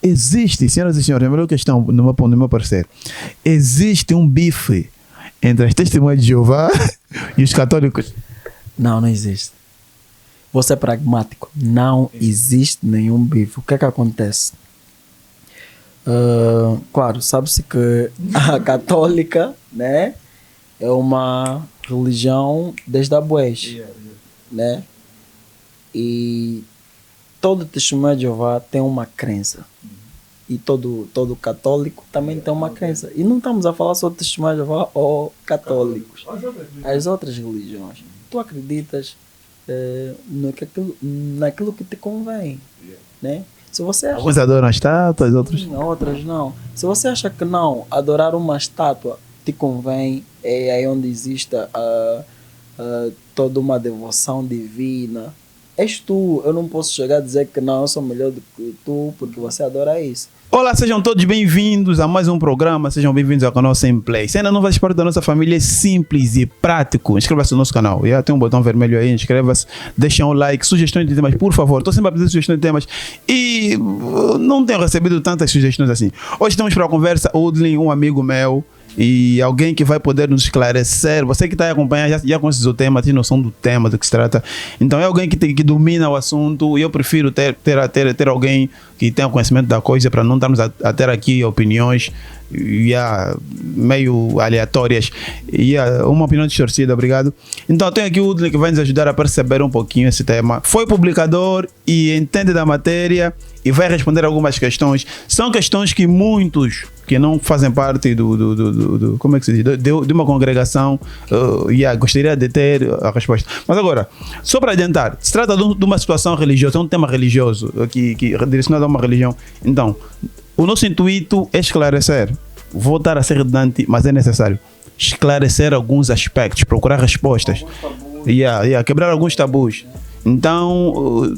existe, senhoras e senhores, a melhor questão, no meu parecer, existe um bife entre as testemunhas de Jeová e os católicos? Não, não existe. Vou ser pragmático. Não existe nenhum bife. O que é que acontece? Claro, sabe-se que a católica, né, é uma religião desde a bués, né? E todo testemunho de Jeová tem uma crença. E todo católico também tem uma crença. E não estamos a falar só de testemunho de Jeová ou católicos. As outras religiões. Tu acreditas naquilo que te convém, né? Se você acha... Alguns adoram estátuas, outros... Não, outras não. Se você acha que não, adorar uma estátua te convém, é aí onde existe toda uma devoção divina. És tu, eu não posso chegar a dizer que não, eu sou melhor do que tu, porque você adora isso. Olá, sejam todos bem-vindos a mais um programa, sejam bem-vindos ao canal Sem Play. Se ainda não faz parte da nossa família, é simples e prático. Inscreva-se no nosso canal, tem um botão vermelho aí, inscreva-se, deixem um like, sugestões de temas, por favor. Estou sempre a pedir sugestões de temas e não tenho recebido tantas sugestões assim. Hoje estamos para a conversa, Udlin, um amigo meu, e alguém que vai poder nos esclarecer. Você que está a acompanhar já conhece o tema, tem noção do tema, do que se trata. Então é alguém que domina o assunto, e eu prefiro ter alguém que tenha conhecimento da coisa, para não estarmos a ter aqui opiniões meio aleatórias e uma opinião distorcida. Obrigado. Então tenho aqui o Udlin, que vai nos ajudar a perceber um pouquinho esse tema. Foi publicador e entende da matéria e vai responder algumas questões. São questões que muitos que não fazem parte como é que se diz? De uma congregação gostaria de ter a resposta. Mas agora, só para adiantar, se trata de uma situação religiosa, é um tema religioso que direcionado a uma religião. Então, o nosso intuito é esclarecer. Vou estar a ser redundante, mas é necessário esclarecer alguns aspectos, procurar respostas, quebrar alguns tabus. Então,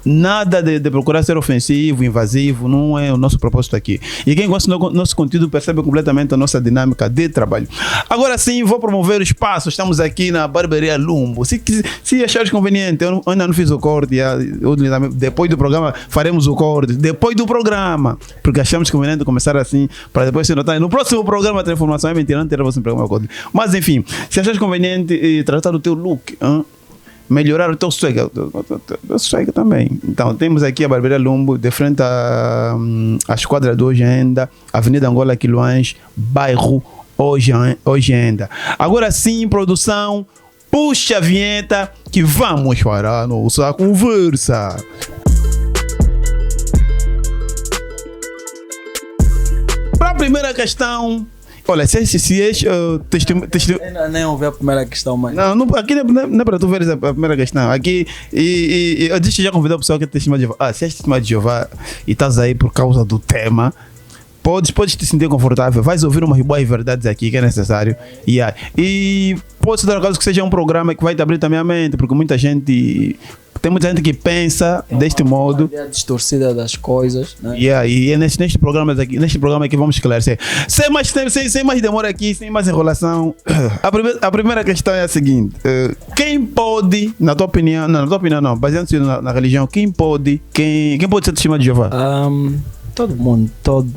nada de procurar ser ofensivo, invasivo, não é o nosso propósito aqui. E quem gosta do nosso conteúdo percebe completamente a nossa dinâmica de trabalho. Agora sim, vou promover o espaço. Estamos aqui na Barbearia Lumbo. Se achares conveniente, eu ainda não fiz o corte. Depois do programa faremos o corte. Depois do programa, porque achamos conveniente começar assim, para depois se notar. No próximo programa ter informação. É mentira, não terá você programa corte. Mas enfim, se achares conveniente tratar do teu look, melhorar o teu swag também. Então, temos aqui a Barbearia Lumbo, de frente à esquadra do Ojenda, Avenida Angola Quiluães, bairro Ojenda. Agora sim, produção, puxa a vinheta que vamos para a nossa conversa. Para a primeira questão... Olha, se és testemunho... Nem ouvi a primeira questão, mas... Não, aqui não é para tu veres a primeira questão. Aqui, eu disse já convidar o pessoal que é testemunho de Jeová. Se és testemunho de Jeová e estás aí por causa do tema, podes te sentir confortável. Vais ouvir umas boas verdades aqui, que é necessário. E pode ser, caso que seja um programa que vai te abrir também a mente, porque tem muita gente que pensa deste modo. A distorcida das coisas, né? E é neste programa aqui vamos esclarecer. Sem mais demora aqui, sem mais enrolação. A primeira questão é a seguinte: quem pode, na tua opinião, não, baseando-se na religião, quem pode ser testemunho de Jeová? Todo mundo,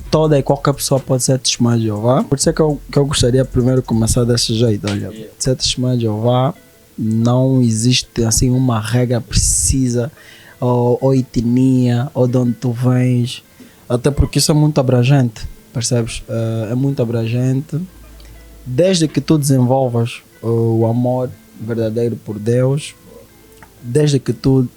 toda e qualquer pessoa pode ser testemunha de Jeová. Por isso é que eu gostaria primeiro de começar desse jeito. Olha, ser testemunha de Jeová, não existe assim uma regra precisa, ou etnia, ou de onde tu vens, até porque isso é muito abrangente, percebes? É muito abrangente. Desde que tu desenvolvas o amor verdadeiro por Deus, desde que tu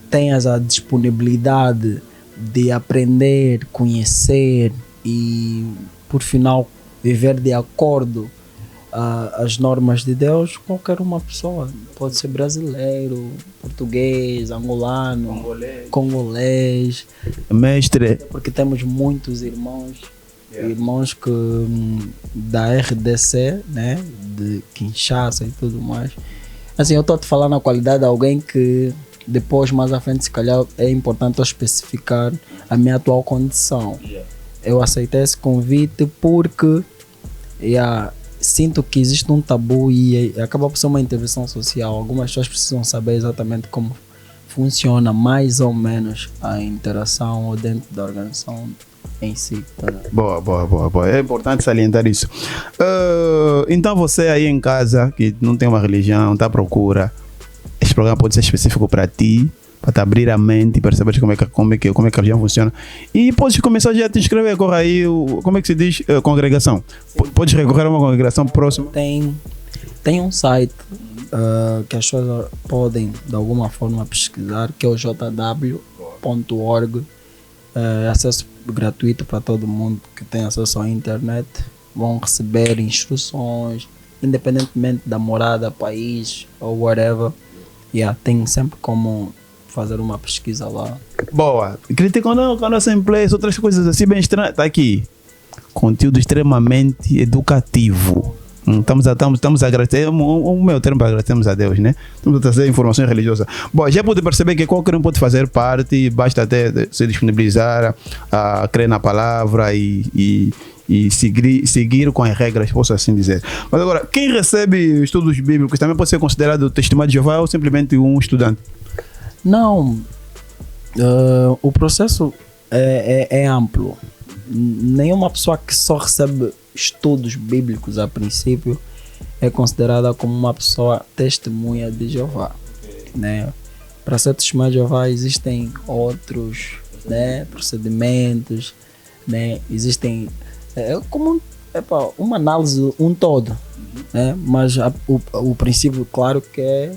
tenhas a disponibilidade de aprender, conhecer e, por final, viver de acordo as normas de Deus, qualquer uma pessoa, pode ser brasileiro, português, angolano, congolês, mestre, porque temos muitos irmãos que da RDC, né, de Kinshasa e tudo mais. Assim, eu estou a te falar na qualidade de alguém que depois, mais à frente, se calhar é importante eu especificar a minha atual condição. Eu aceitei esse convite porque sinto que existe um tabu e acaba por ser uma intervenção social. Algumas pessoas precisam saber exatamente como funciona mais ou menos a interação ou dentro da organização em si. Boa. É importante salientar isso. Então você aí em casa, que não tem uma religião, está à procura, esse programa pode ser específico para ti, para te abrir a mente e perceber como é que a religião funciona. E podes começar já a te inscrever, corre aí, como é que se diz? Congregação. Podes recorrer a uma congregação próxima. Tem um site que as pessoas podem de alguma forma pesquisar, que é o jw.org. Acesso gratuito para todo mundo que tem acesso à internet. Vão receber instruções, independentemente da morada, país ou whatever. Tem sempre como fazer uma pesquisa lá. Boa. Criticam não com a nossa empresa, outras coisas assim bem estranhas. Está aqui. Conteúdo extremamente educativo. Estamos a agradecer, o meu termo para agradecermos a Deus, né? Estamos a trazer informações religiosas. Bom, já pude perceber que qualquer um pode fazer parte, basta até se disponibilizar a crer na palavra e seguir com as regras, posso assim dizer. Mas agora, quem recebe estudos bíblicos também pode ser considerado testemunho de Jeová ou simplesmente um estudante? Não, o processo é amplo. Nenhuma pessoa que só recebe estudos bíblicos a princípio é considerada como uma pessoa testemunha de Jeová, né? Para ser testemunha de Jeová existem outros, né, procedimentos, né? Existem como uma análise um todo, né? Mas o princípio claro que é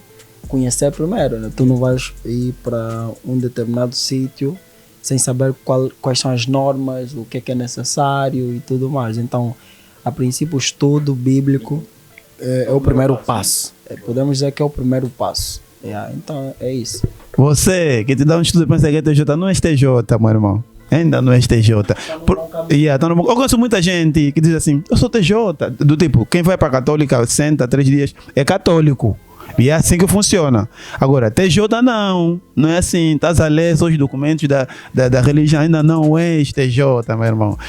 conhecer primeiro, né? Tu não vais ir para um determinado sítio sem saber quais são as normas, o que é necessário e tudo mais. Então, a princípio, o estudo bíblico é o primeiro passo. Podemos dizer que é o primeiro passo. Então, é isso. Você, que te dá um estudo para ser TJ, não é TJ, meu irmão. Ainda não é TJ. Eu conheço muita gente que diz assim, eu sou TJ. Do tipo, quem vai para a católica, senta 3 dias, é católico. E é assim que funciona. Agora, TJ não é assim. Estás a ler só os documentos da religião, ainda não és TJ, meu irmão.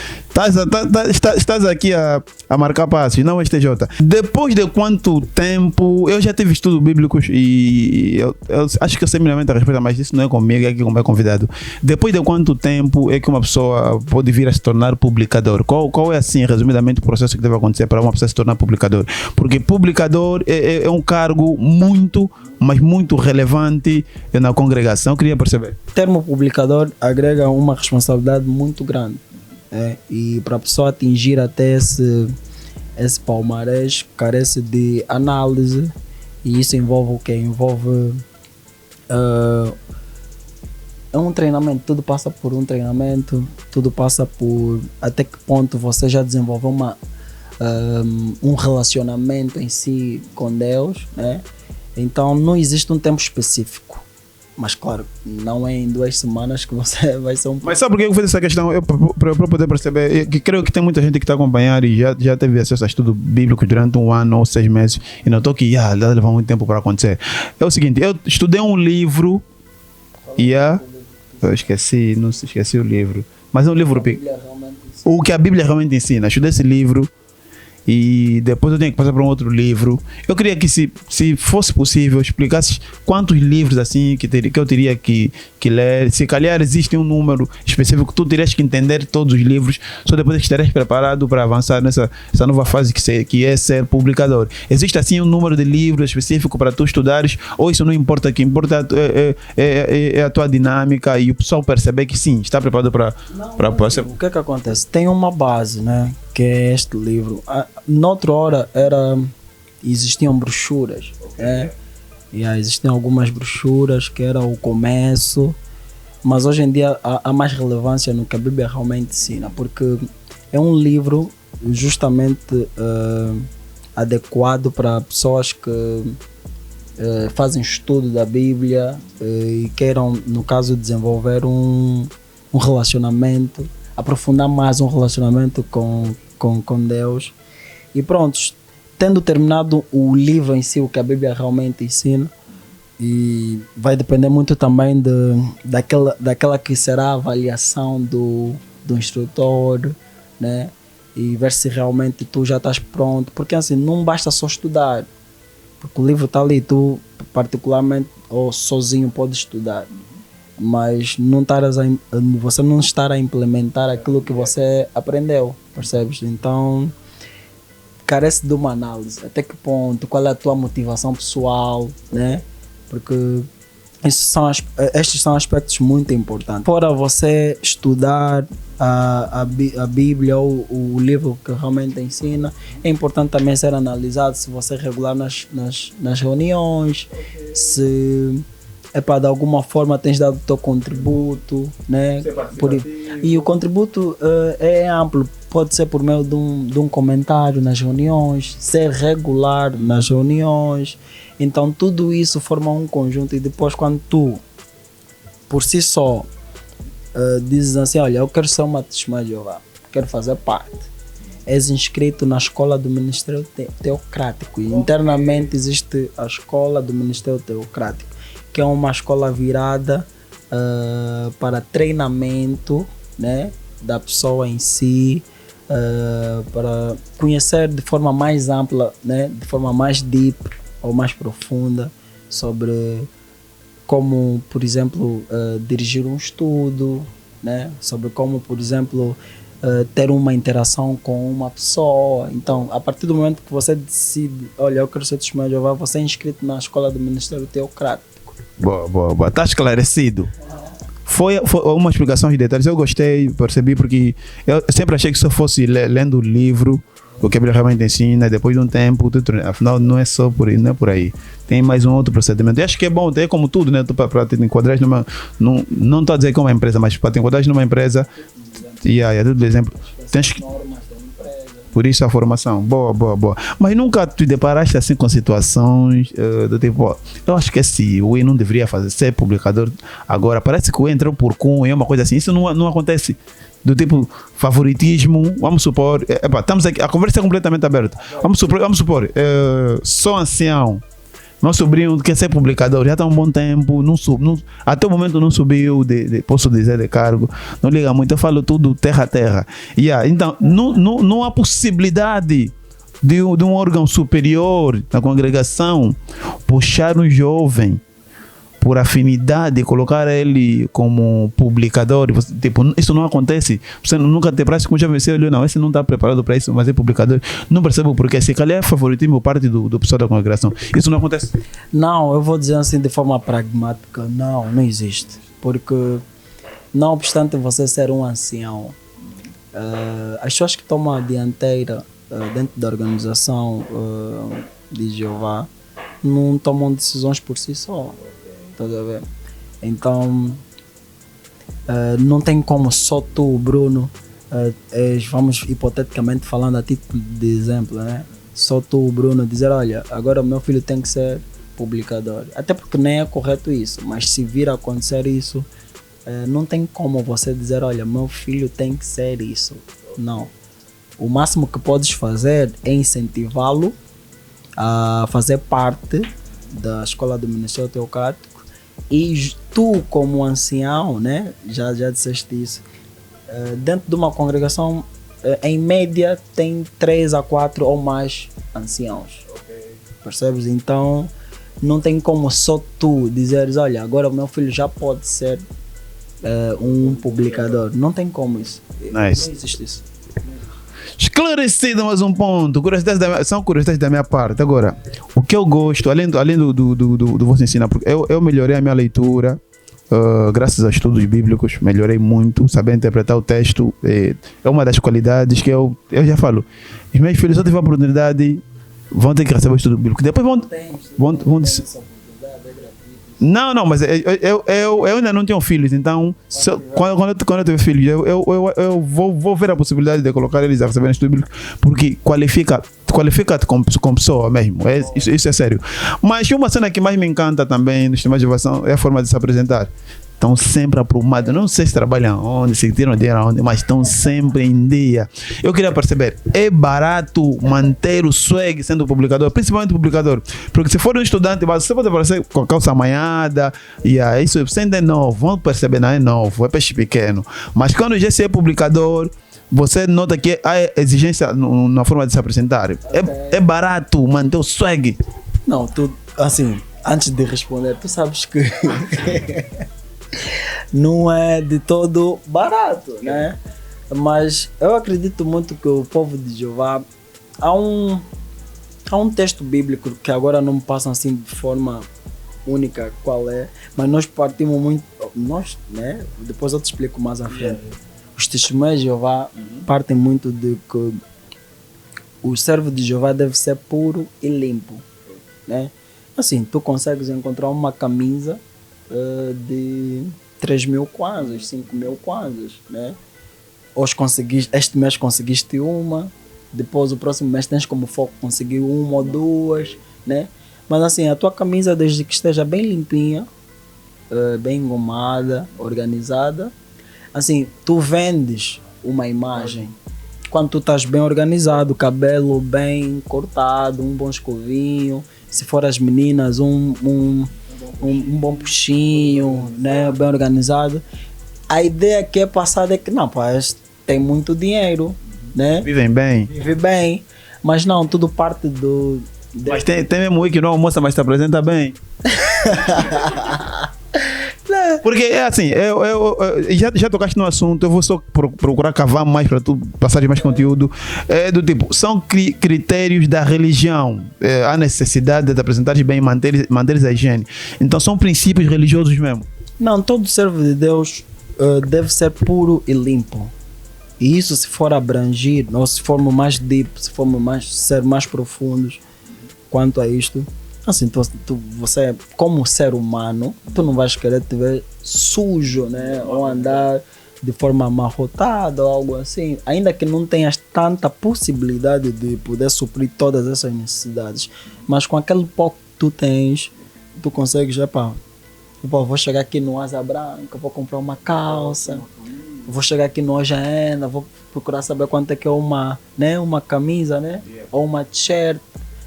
Estás aqui a marcar passos, não és TJ. Depois de quanto tempo, eu já tive estudos bíblicos e eu acho que eu sei minimamente a resposta, mas isso não é comigo, é aqui como é convidado. Depois de quanto tempo é que uma pessoa pode vir a se tornar publicador? Qual é, assim, resumidamente, o processo que deve acontecer para uma pessoa se tornar publicador? Porque publicador é um cargo muito, mas muito relevante na congregação. Eu queria perceber. O termo publicador agrega uma responsabilidade muito grande, e para a pessoa atingir até esse palmarés carece de análise, e isso envolve o quê? Envolve um treinamento. Tudo passa por um treinamento, tudo passa por até que ponto você já desenvolveu um relacionamento em si com Deus, né? Então não existe um tempo específico, mas claro, não é em 2 semanas que você vai ser um... Mas sabe por que eu fiz essa questão? Para poder perceber, que creio que tem muita gente que está acompanhando e já teve acesso a estudo bíblico durante 1 ano ou 6 meses e notou que leva muito tempo para acontecer. É o seguinte, eu estudei um livro eu esqueci o livro, mas é um livro o que a Bíblia realmente ensina. Estudei esse livro e depois eu tenho que passar para um outro livro. Eu queria que, se fosse possível, explicasse quantos livros assim que eu teria que ler. Se calhar existe um número específico que tu terias que entender todos os livros, só depois que estarás preparado para avançar nessa nova fase que é ser publicador. Existe assim um número de livros específico para tu estudares, ou isso não importa? O que importa é a tua dinâmica e o pessoal perceber que sim, está preparado para ser... O que é que acontece? Tem uma base, né? Que é este livro. Noutra hora existiam brochuras, existiam algumas brochuras que era o começo, mas hoje em dia há mais relevância no que a Bíblia realmente ensina, porque é um livro justamente adequado para pessoas que fazem estudo da Bíblia e queiram, no caso, desenvolver um relacionamento, aprofundar mais um relacionamento com Deus. E pronto, tendo terminado o livro em si, o que a Bíblia realmente ensina, e vai depender muito também daquela que será a avaliação do instrutor, né? E ver se realmente tu já estás pronto, porque assim, não basta só estudar, Porque o livro está ali, tu particularmente ou sozinho pode estudar, mas você não estar a implementar aquilo que você aprendeu, percebes? Então carece de uma análise. Até que ponto, qual é a tua motivação pessoal, né? Porque estes são aspectos muito importantes. Fora você estudar a Bíblia ou o livro que realmente ensina, é importante também ser analisado se você é regular nas reuniões, se de alguma forma tens dado o teu contributo, né? E o contributo é amplo, pode ser por meio de um comentário nas reuniões, ser regular nas reuniões. Então tudo isso forma um conjunto, e depois quando tu, por si só, dizes assim, olha, eu quero ser uma testemunha de Jeová, quero fazer parte. És inscrito na escola do Ministério Teocrático, e internamente existe a escola do Ministério Teocrático, que é uma escola virada para treinamento, né, da pessoa em si, para conhecer de forma mais ampla, né, de forma mais deep ou mais profunda sobre como, por exemplo, dirigir um estudo, né, sobre como, por exemplo, ter uma interação com uma pessoa. Então, a partir do momento que você decide, olha, eu quero ser testemunha de Jeová, você é inscrito na escola do Ministério Teocrático. Boa. Está esclarecido. Foi uma explicação de detalhes. Eu gostei, percebi, porque eu sempre achei que se eu fosse lendo o livro, o que a Bíblia realmente ensina, depois de um tempo, afinal não é só por aí, não é por aí. Tem mais um outro procedimento. E acho que é bom, é como tudo, né? Para te enquadrar numa. Não estou a dizer que é uma empresa, mas para te enquadrar numa empresa, por exemplo, tens que. Por isso a formação. Boa. Mas nunca te deparaste assim com situações do tipo, eu acho que o Wii não deveria ser publicador agora. Parece que o Wii entrou por cunho, é uma coisa assim. Isso não acontece. Do tipo favoritismo, vamos supor, estamos aqui, a conversa é completamente aberta. Vamos supor, sou ancião, meu sobrinho quer ser publicador, já está há um bom tempo, até o momento não subiu, posso dizer, de cargo, não liga muito, eu falo tudo terra a terra. Então, não há possibilidade de um órgão superior na congregação puxar um jovem por afinidade, colocar ele como publicador. Isso não acontece. Você nunca te parece com um jovem, você olhou, não, esse não está preparado para isso, mas é publicador. Não percebo porque. Se calhar é favoritismo parte do pessoal da congregação. Isso não acontece? Não, eu vou dizer assim de forma pragmática, não existe. Porque, não obstante você ser um ancião, as pessoas que tomam a dianteira dentro da organização de Jeová não tomam decisões por si só. Tá a ver? Então, não tem como só tu, Bruno, vamos hipoteticamente falando a título de exemplo, né? Só tu, Bruno, dizer, olha, agora o meu filho tem que ser publicador. Até porque nem é correto isso, mas se vir a acontecer isso, não tem como você dizer, olha, meu filho tem que ser isso. Não. O máximo que podes fazer é incentivá-lo a fazer parte da escola do Ministério Teocrático. E tu, como ancião, né, já disseste isso, dentro de uma congregação, em média, tem 3 a 4 ou mais anciãos. Percebes? Então, não tem como só tu dizeres, olha, agora o meu filho já pode ser um publicador. Não tem como isso. Nice. Não existe isso. Esclarecido mais um ponto. São curiosidades da minha parte. Agora, o que eu gosto, além do vosso ensino, porque eu melhorei a minha leitura, graças aos estudos bíblicos, melhorei muito, saber interpretar o texto, é uma das qualidades que eu já falo. Os meus filhos, se eu tiver a oportunidade, vão ter que receber o estudo bíblico. Depois vão dizer. Não, mas eu ainda não tenho filhos, então quando eu tiver filhos, eu vou ver a possibilidade de colocar eles a receber estudo bíblico, porque qualifica-te como pessoa mesmo, isso é sério. Mas uma cena que mais me encanta também no sistema de inovação é a forma de se apresentar. Estão sempre aprumados, não sei se trabalham onde, se tiram dinheiro onde, mas estão sempre em dia. Eu queria perceber, é barato manter o swag sendo publicador, principalmente publicador, porque se for um estudante, você pode aparecer com a calça amanhada, isso você ainda é novo, vão perceber, não é novo, é peixe pequeno. Mas quando já se é publicador, você nota que há exigência na forma de se apresentar. É barato manter o swag. Não, tu, assim, antes de responder, tu sabes que não é de todo barato, né? Mas eu acredito muito que o povo de Jeová, há um texto bíblico que agora não me passa assim de forma única qual é, mas nós partimos muito, nós, né? Depois eu te explico mais à frente. Os testemunhos de Jeová partem muito de que o servo de Jeová deve ser puro e limpo, né? Assim, tu consegues encontrar uma camisa de 3.000 kwanzas, 5.000 kwanzas, né? Hoje este mês conseguiste uma, depois o próximo mês tens como foco conseguir uma ou duas, né? Mas assim, a tua camisa, desde que esteja bem limpinha, bem engomada, organizada, assim, tu vendes uma imagem. Quando tu estás bem organizado, cabelo bem cortado, um bom escovinho, se for as meninas, um bom puxinho, né, bem organizado. A ideia que é passada é que, não, pá, tem muito dinheiro, né? Vivem bem. Vive bem, mas não, tudo parte do... Mas tem mesmo aí que não almoça, mas te apresenta bem. Porque é assim, já tocaste no assunto, eu vou só procurar cavar mais para tu passares mais conteúdo. É do tipo, são critérios da religião. Há necessidade de apresentares bem e manteres a higiene. Então são princípios religiosos mesmo. Não, todo servo de Deus deve ser puro e limpo. E isso, se for abrangir, ou se formos mais deep, se formos ser mais profundos quanto a isto, assim, você, como ser humano, tu não vais querer te ver sujo, né? Ou andar de forma amarrotada ou algo assim, ainda que não tenhas tanta possibilidade de poder suprir todas essas necessidades, mas com aquele pouco que tu tens, tu consegues, vou chegar aqui no Asa Branca, vou comprar uma calça, vou chegar aqui no Ojaena, vou procurar saber quanto é que é uma camisa, né? Ou uma t-shirt.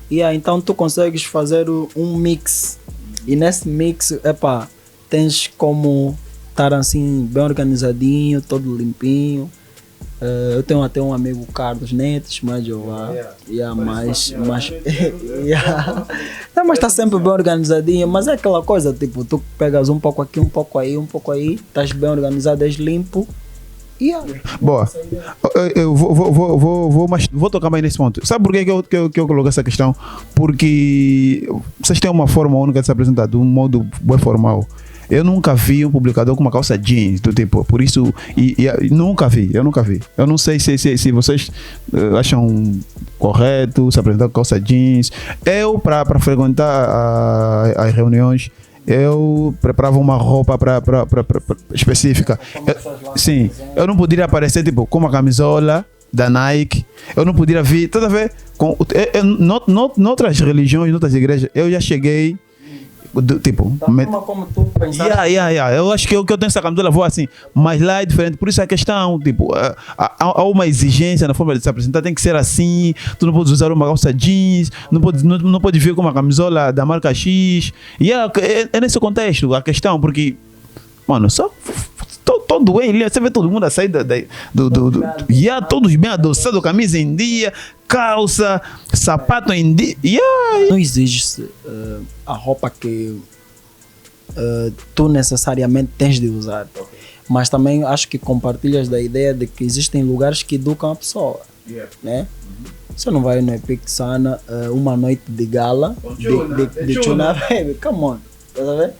Então tu consegues fazer um mix. E nesse mix, tens como estar assim, bem organizadinho, todo limpinho. Eu tenho até um amigo, Carlos Netes, mas mas está sempre bem organizadinho. Mas é aquela coisa, tipo, tu pegas um pouco aqui, um pouco aí, estás bem organizado, és limpo. Boa. Eu vou tocar mais nesse ponto. Sabe por que eu coloquei essa questão? Porque vocês têm uma forma única de se apresentar, de um modo bem formal. Eu nunca vi um publicador com uma calça jeans do tipo, por isso, nunca vi. Eu não sei se vocês acham correto se apresentar com calça jeans. Eu, para frequentar as reuniões, eu preparava uma roupa específica. Sim, eu não poderia aparecer tipo com uma camisola da Nike. Eu não poderia vir, toda vez noutras religiões, noutras igrejas, eu já cheguei tipo, como tu pensaste. Eu acho que eu tenho essa camisola, vou assim, mas lá é diferente. Por isso a questão, tipo, há uma exigência na forma de se apresentar, tem que ser assim. Tu não podes usar uma calça jeans, não pode vir com uma camisola da marca X. É nesse contexto a questão, porque, mano, só todo bem, você vê todo mundo a sair todos bem adoçados, camisa em dia, calça, sapato em dia. Não exige a roupa que tu necessariamente tens de usar. Mas também acho que compartilhas da ideia de que existem lugares que educam a pessoa. Né? Você não vai no Epic Sana uma noite de gala, de tuna, baby, come on. Tá vendo?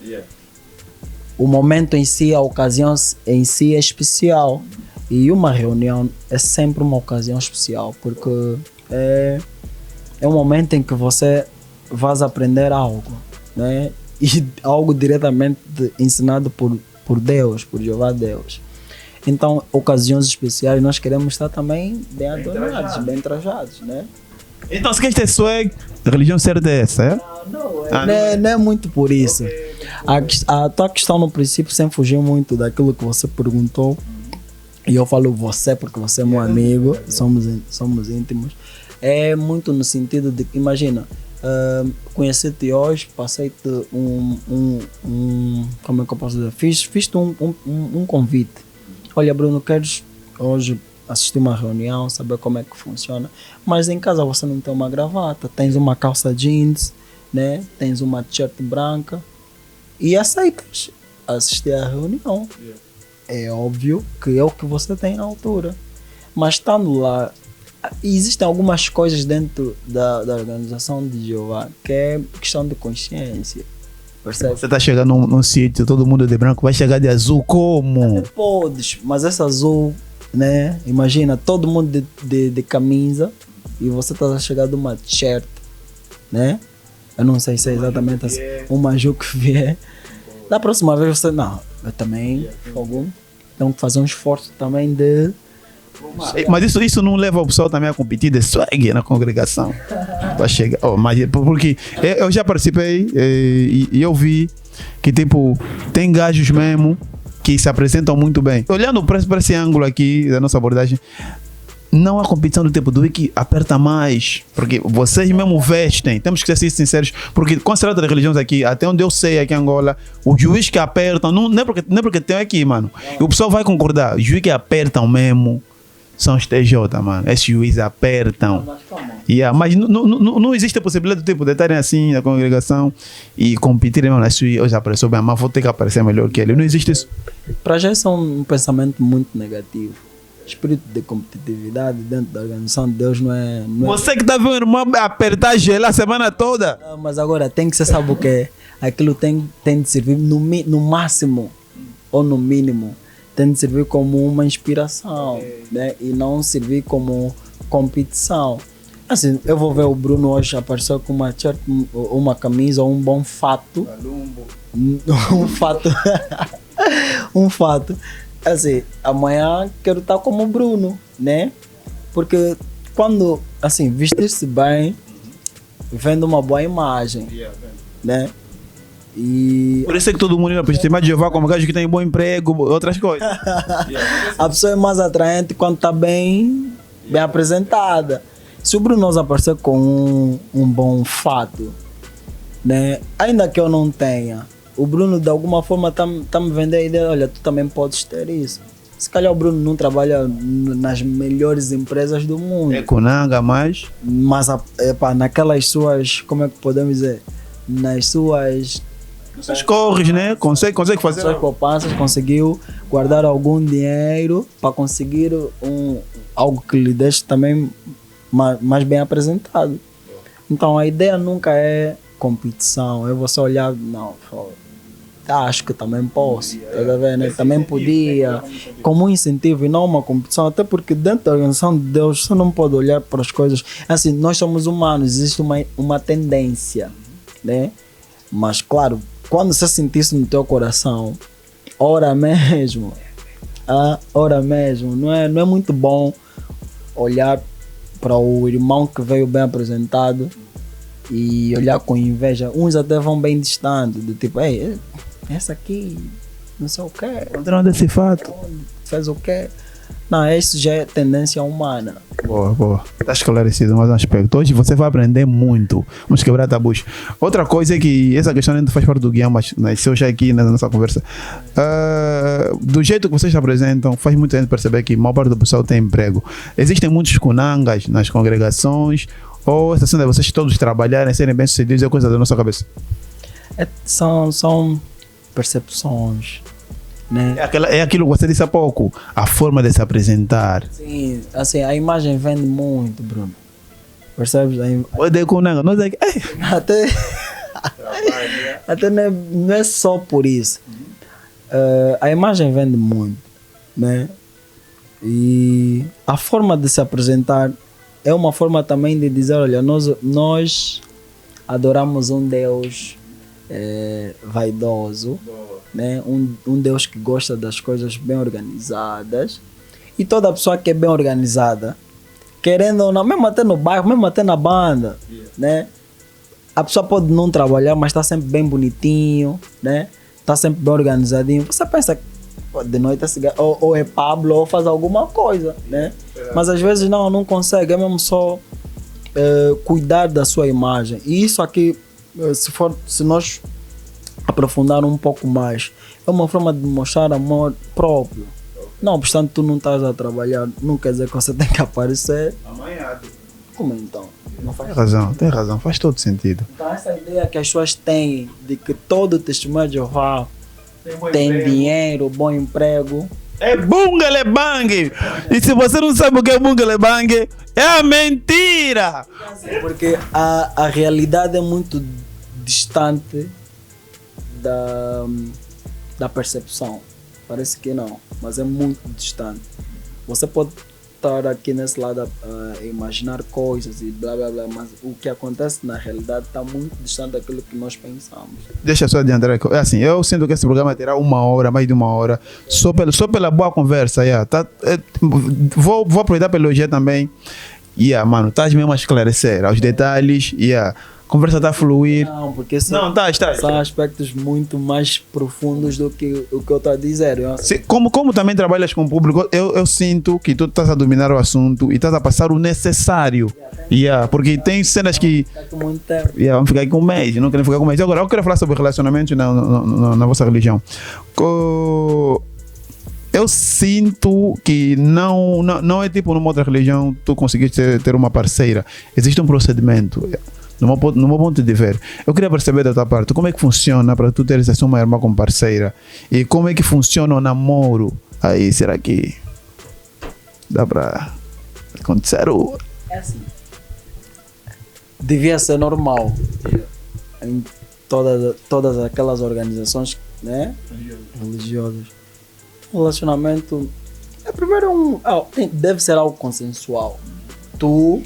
O momento em si, a ocasião em si é especial. E uma reunião é sempre uma ocasião especial, porque é um momento em que você vai aprender algo, né? E algo diretamente ensinado por Deus, por Jeová Deus. Então, ocasiões especiais, nós queremos estar também bem adornados, bem trajados, né? Então, se queres ter swag, a religião certa é essa, é? Não é muito por isso. A tua questão no princípio sempre fugiu muito daquilo que você perguntou. E eu falo você porque você é meu amigo, somos íntimos. É muito no sentido de que, imagina, conheci-te hoje, passei-te como é que eu posso dizer? Fiz-te um convite. Olha, Bruno, queres hoje assistir uma reunião, saber como é que funciona? Mas em casa você não tem uma gravata, tens uma calça jeans, né? Tens uma t-shirt branca e aceitas assistir à reunião. É óbvio que é o que você tem na altura. Mas estando lá, existem algumas coisas dentro da organização de Jeová que é questão de consciência. Percebe? Você está chegando num sítio, todo mundo de branco, vai chegar de azul como? Podes, mas essa azul, né? Imagina, todo mundo de camisa e você está a chegar de uma t-shirt, né? Eu não sei se é exatamente assim, uma ju que vier. Da próxima vez você, não, eu também tenho que fazer um esforço também de... Mas isso não leva o pessoal também a competir de swag na congregação? Para chegar. Mas porque eu já participei e eu vi que tipo, tem gajos mesmo que se apresentam muito bem. Olhando para esse ângulo aqui da nossa abordagem, não há competição do tipo do que aperta mais, porque vocês mesmo vestem, temos que ser sinceros, porque com a das religiões aqui, até onde eu sei aqui em Angola, os juízes que apertam, não é porque tem aqui, mano, e o pessoal vai concordar, os juízes que apertam mesmo são os TJ, mano, esses juízes apertam, mas não existe a possibilidade tipo, de estarem assim na congregação e competirem, mano, eu já apareceu bem, mas vou ter que aparecer melhor que ele, não existe isso. Para já isso é um pensamento muito negativo. Espírito de competitividade dentro da organização de Deus não é... Você que está vendo o irmão apertar gelo a semana toda. Não, mas agora tem que ser, sabe o que? Aquilo tem de servir no máximo ou no mínimo. Tem de servir como uma inspiração, né? E não servir como competição. Assim, eu vou ver o Bruno hoje apareceu com uma t-shirt, uma camisa ou um bom fato. Um fato. Um fato. Assim, amanhã quero estar como o Bruno, né? Porque quando, assim, vestir-se bem, vendo uma boa imagem, né? E... Por isso é que todo mundo vai estimar de Jeová como gajo que tem bom emprego, outras coisas. A pessoa é mais atraente quando está bem apresentada. Se o Bruno aparecer com um bom fato, né? Ainda que eu não tenha, o Bruno de alguma forma tá me vendendo a ideia, olha, tu também podes ter isso. Se calhar o Bruno não trabalha nas melhores empresas do mundo. É Conanga, mas naquelas suas, como é que podemos dizer? Nas suas corres, né? Consegue fazer. Suas poupanças, conseguiu guardar algum dinheiro para conseguir algo que lhe deixe também mais bem apresentado. Então a ideia nunca é competição, é você olhar, não, acho que também posso, tá vendo, né? Também podia, como um incentivo e não uma competição, até porque dentro da organização de Deus você não pode olhar para as coisas, assim, nós somos humanos, existe uma tendência, né? Mas claro, quando você sentir isso no teu coração, ora mesmo, não é muito bom olhar para o irmão que veio bem apresentado e olhar com inveja. Uns até vão bem distante, do tipo, ei, essa aqui, não sei o que. Encontrando desse fato. Fez o quê? Não, isso já é tendência humana. Boa. Está esclarecido mais um aspecto. Hoje você vai aprender muito. Vamos quebrar tabus. Outra coisa é que essa questão não faz parte do guião, mas nasceu já aqui na nossa conversa. Do jeito que vocês se apresentam, faz muita gente perceber que a maior parte do pessoal tem emprego. Existem muitos conangas nas congregações, ou essa cena de vocês todos trabalharem, serem bem-sucedidos é coisa da nossa cabeça? São percepções, né? É aquilo que você disse há pouco, a forma de se apresentar. Sim, assim, a imagem vende muito, Bruno. Percebes? Nós é que... Até não é só por isso. A imagem vende muito, né? E a forma de se apresentar é uma forma também de dizer, olha, nós adoramos um Deus vaidoso, né? Um Deus que gosta das coisas bem organizadas. E toda pessoa que é bem organizada, querendo ou não, mesmo até no bairro, mesmo até na banda, né? A pessoa pode não trabalhar, mas está sempre bem bonitinho, né? Está sempre bem organizadinho. Você pensa que de noite ou é Pablo ou faz alguma coisa, né? Mas às vezes não consegue, é mesmo só cuidar da sua imagem. E isso aqui, se nós aprofundar um pouco mais, é uma forma de mostrar amor próprio. Não obstante tu não estás a trabalhar, não quer dizer que você tem que aparecer. Amanhã. Como então? Não faz Tem razão, faz todo sentido. Então essa ideia que as pessoas têm de que todo testemunho de Jeová tem dinheiro, bom emprego. É bungale bang! E se você não sabe o que é bungale bang, é a mentira! Porque a realidade é muito distante da percepção. Parece que não, mas é muito distante. Você pode estar aqui nesse lado a imaginar coisas e blá blá blá, mas o que acontece na realidade está muito distante daquilo que nós pensamos. Deixa eu só adiantar. É assim, eu sinto que esse programa terá 1 hora, mais de 1 hora, só pela boa conversa. Vou aproveitar para elogiar também. Mano, estás mesmo a esclarecer aos detalhes. A conversa está a fluir. Não, porque são aspectos muito mais profundos do que o que eu estou a dizer. Como também trabalhas com o público, eu sinto que tu estás a dominar o assunto e estás a passar o necessário. Porque tem cenas que vamos ficar aqui com um mês, não querem ficar com um mês. Agora, eu quero falar sobre relacionamentos na vossa religião. Eu sinto que não é tipo numa outra religião tu conseguiste ter uma parceira. Existe um procedimento. No meu ponto de ver, eu queria perceber da tua parte como é que funciona para tu teres assim uma irmã como parceira e como é que funciona o namoro. Aí, será que dá para acontecer? É assim. Devia ser normal em todas aquelas organizações, né, religiosas. O relacionamento é primeiro deve ser algo consensual. Tu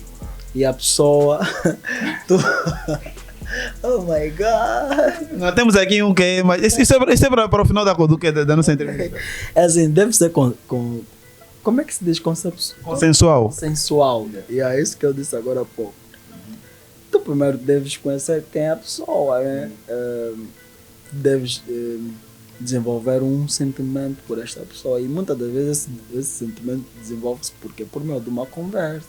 e a pessoa. Oh my God! Nós temos aqui um que. Mas isso é para o final da nossa entrevista. É assim, deve ser como é que se diz? Consensual. Consensual. E é isso que eu disse agora há pouco. Tu primeiro deves conhecer quem é a pessoa, né? Deves desenvolver um sentimento por esta pessoa. E muitas das vezes esse sentimento desenvolve-se porque por meio de uma conversa.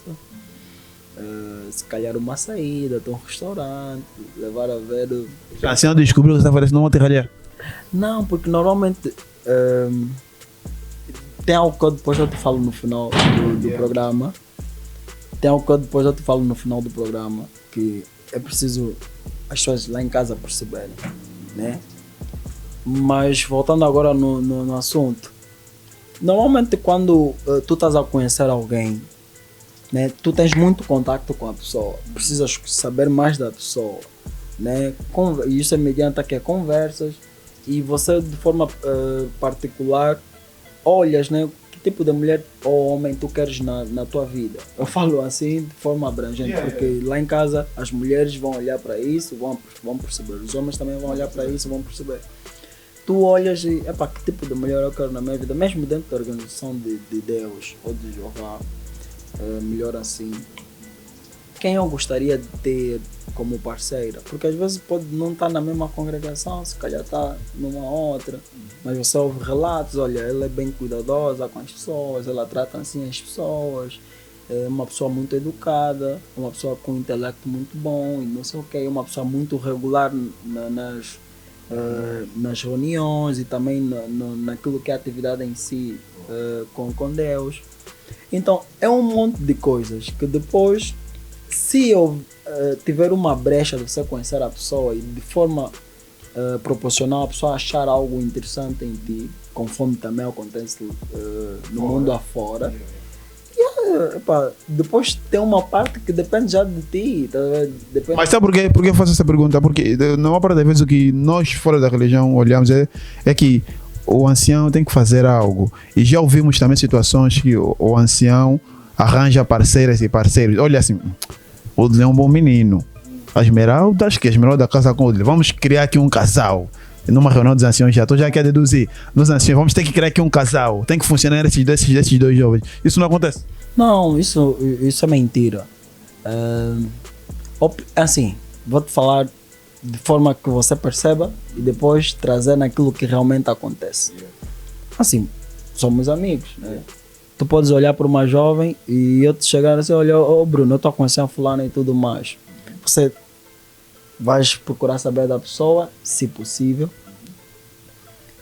Se calhar uma saída, de um restaurante, levar a ver. Assim eu descobriu que você está fazendo uma terralha. Não, porque normalmente tem algo que eu depois eu te falo no final do programa. Tem algo que eu depois eu te falo no final do programa que é preciso as pessoas lá em casa perceberem, né? Mas voltando agora no assunto, normalmente quando tu estás a conhecer alguém, né, tu tens muito contato com a pessoa, precisas saber mais da pessoa, né? E isso é mediante conversas e você de forma particular olhas, né, que tipo de mulher ou homem tu queres na tua vida. Eu falo assim de forma abrangente porque lá em casa as mulheres vão olhar para isso, vão perceber, os homens também vão olhar para isso, vão perceber. Tu olhas e, que tipo de mulher eu quero na minha vida, mesmo dentro da organização de Deus ou de Jeová. Melhor assim, quem eu gostaria de ter como parceira, porque às vezes pode não estar na mesma congregação, se calhar está numa outra, mas você ouve relatos, olha, ela é bem cuidadosa com as pessoas, ela trata assim as pessoas, é uma pessoa muito educada, uma pessoa com um intelecto muito bom e não sei o que, uma pessoa muito regular nas reuniões e também naquilo que é a atividade em si com Deus. Então, é um monte de coisas que depois, se eu tiver uma brecha de você conhecer a pessoa e de forma proporcional a pessoa achar algo interessante em ti, conforme também acontece no mundo afora, depois tem uma parte que depende já de ti. Depende. Mas sabe por que eu faço essa pergunta? Porque na maior parte das vezes o que nós fora da religião olhamos é que o ancião tem que fazer algo. E já ouvimos também situações que o ancião arranja parceiras e parceiros. Olha assim, o Odile é um bom menino. A Esmeralda, acho que a Esmeralda casa com o Odile. Vamos criar aqui um casal. Numa reunião dos anciões, já estou já aqui a deduzir. Nos anciões, vamos ter que criar aqui um casal. Tem que funcionar esses dois jovens. Isso não acontece? Não, isso é mentira. Assim, vou-te falar de forma que você perceba e depois trazer naquilo que realmente acontece. Assim, somos amigos, né? Tu podes olhar para uma jovem e eu te chegar assim, olha, Bruno, eu estou conhecendo a fulana e tudo mais. Você vais procurar saber da pessoa, se possível.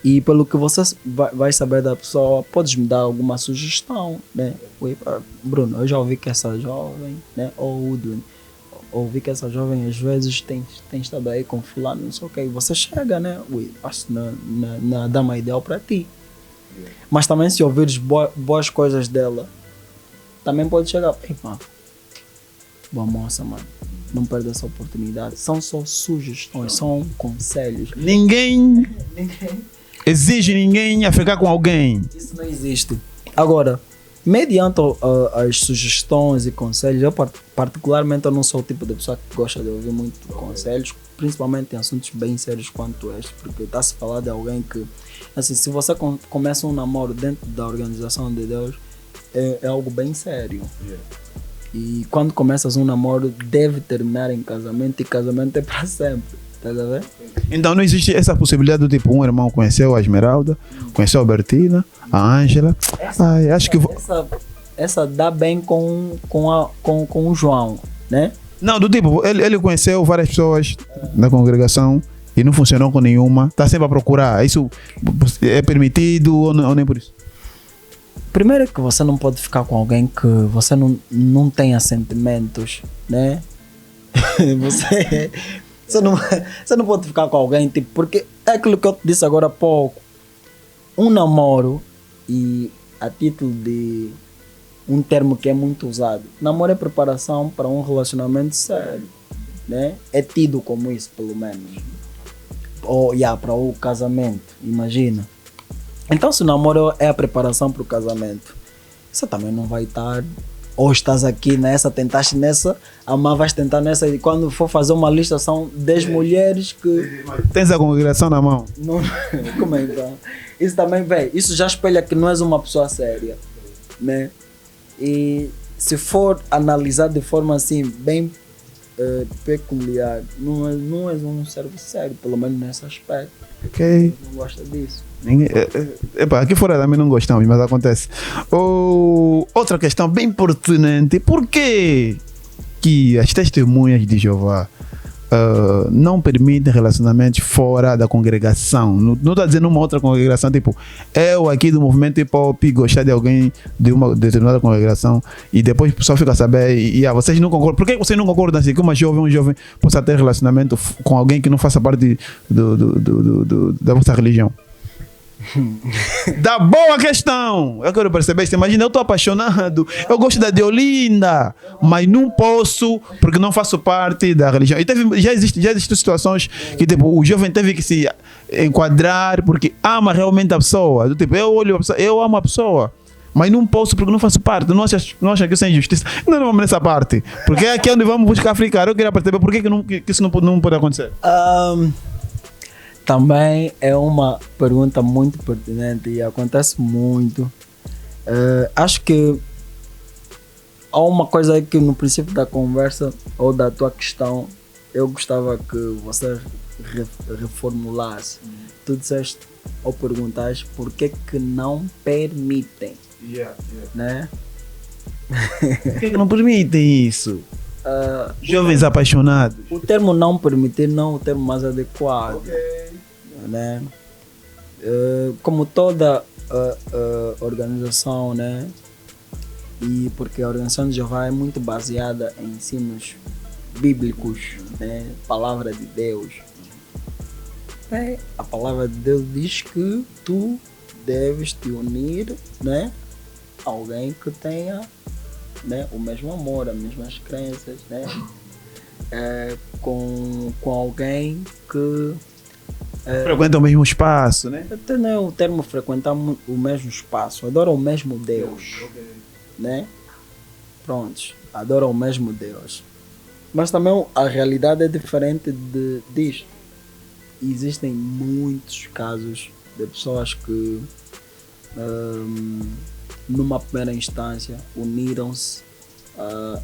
E pelo que você vai saber da pessoa, podes me dar alguma sugestão, né? Bruno, eu já ouvi que essa jovem, né? Ou ouvi que essa jovem às vezes tem estado aí com fulano, não sei o que, você chega, né? Ui, acho na dama ideal para ti. Mas também se ouvires boas coisas dela, também pode chegar, ei pá, boa moça, mano, não perde essa oportunidade. São só sugestões, são conselhos. Ninguém exige ninguém a ficar com alguém. Isso não existe. Agora, mediante as sugestões e conselhos, eu particularmente eu não sou o tipo de pessoa que gosta de ouvir muito conselhos, principalmente em assuntos bem sérios quanto este, porque está-se a falar de alguém que, assim, se você começa um namoro dentro da organização de Deus, é algo bem sério. E quando começas um namoro, deve terminar em casamento, e casamento é para sempre. Tá a ver? Então não existe essa possibilidade do tipo, um irmão conheceu a Esmeralda, conheceu a Bertina, a Ângela. Acho que essa dá bem com o João, né? não, do tipo, ele conheceu várias pessoas na congregação e não funcionou com nenhuma. Está sempre a procurar. Isso é permitido ou nem por isso? Primeiro que você não pode ficar com alguém que você não tenha sentimentos, né? Você não pode ficar com alguém, tipo, porque é aquilo que eu te disse agora há pouco. Um namoro, e a título de um termo que é muito usado, namoro é preparação para um relacionamento sério, né? É tido como isso, pelo menos. Ou para o casamento, imagina. Então, se o namoro é a preparação para o casamento, você também não vai estar, ou estás aqui nessa, tentaste nessa, amanhã vais tentar nessa, e quando for fazer uma lista são 10 mulheres que... Tens a congregação na mão. Não, como é então? Isso também, velho, isso já espelha que não és uma pessoa séria, né? E se for analisar de forma assim, bem peculiar, não és um serviço sério, pelo menos nesse aspecto. Ok. Não gosta disso. Aqui fora também não gostamos, mas acontece. Outra questão bem pertinente: por que as testemunhas de Jeová não permitem relacionamentos fora da congregação? Não estou dizendo uma outra congregação, tipo, eu aqui do movimento hip hop gostar de alguém de uma determinada congregação e depois só fica a saber, vocês não concordam. Por que vocês não concordam assim que um jovem possa ter relacionamento com alguém que não faça parte da vossa religião? Da boa questão! Eu quero perceber isso. Imagina, eu estou apaixonado, eu gosto da Deolinda, mas não posso porque não faço parte da religião. E já existem situações que tipo, o jovem teve que se enquadrar porque ama realmente a pessoa. Do tipo, eu olho a pessoa, eu amo a pessoa, mas não posso porque não faço parte. Não acha que isso é injustiça? Não vamos nessa parte, porque é aqui onde vamos buscar fricar. Eu queria perceber por que isso não pode acontecer. Também é uma pergunta muito pertinente e acontece muito. Acho que há uma coisa aí que no princípio da conversa ou da tua questão eu gostava que você reformulasse. Tu disseste ou perguntaste por que não permitem, né? Por que não permitem isso? Jovens apaixonados. O termo não permitir não é o termo mais adequado. Né? Como toda organização, né? E porque a organização de Jeová é muito baseada em ensinos bíblicos, né? Palavra de Deus. A palavra de Deus diz que tu deves te unir, né? A alguém que tenha, né, o mesmo amor, as mesmas crenças, né? Com alguém que frequenta o mesmo espaço, né? Até não é o termo frequentar o mesmo espaço, adora o mesmo Deus, né? Prontos, adora o mesmo Deus. Mas também a realidade é diferente disto. Existem muitos casos de pessoas que numa primeira instância uniram-se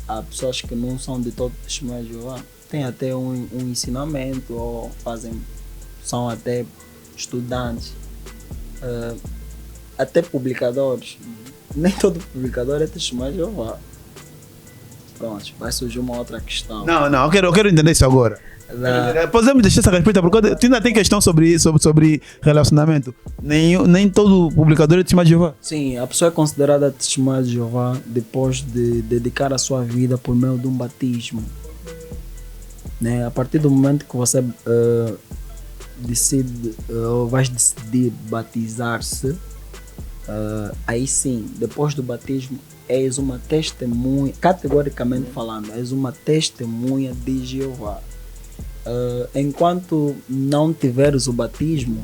a pessoas que não são de todo testemunho de Jeová. Tem até um ensinamento ou são até estudantes, até publicadores. Nem todo publicador é testemunho de Jeová. Pronto, vai surgir uma outra questão. Não, eu quero entender isso agora. Podemos deixar essa resposta, porque tu ainda tem questão sobre relacionamento. Nem todo publicador é testemunho de Jeová. Sim, a pessoa é considerada testemunha de Jeová depois de dedicar a sua vida por meio de um batismo. né? A partir do momento que você vais decidir batizar-se, aí sim, depois do batismo, és uma testemunha, categoricamente falando, és uma testemunha de Jeová. Enquanto não tiveres o batismo,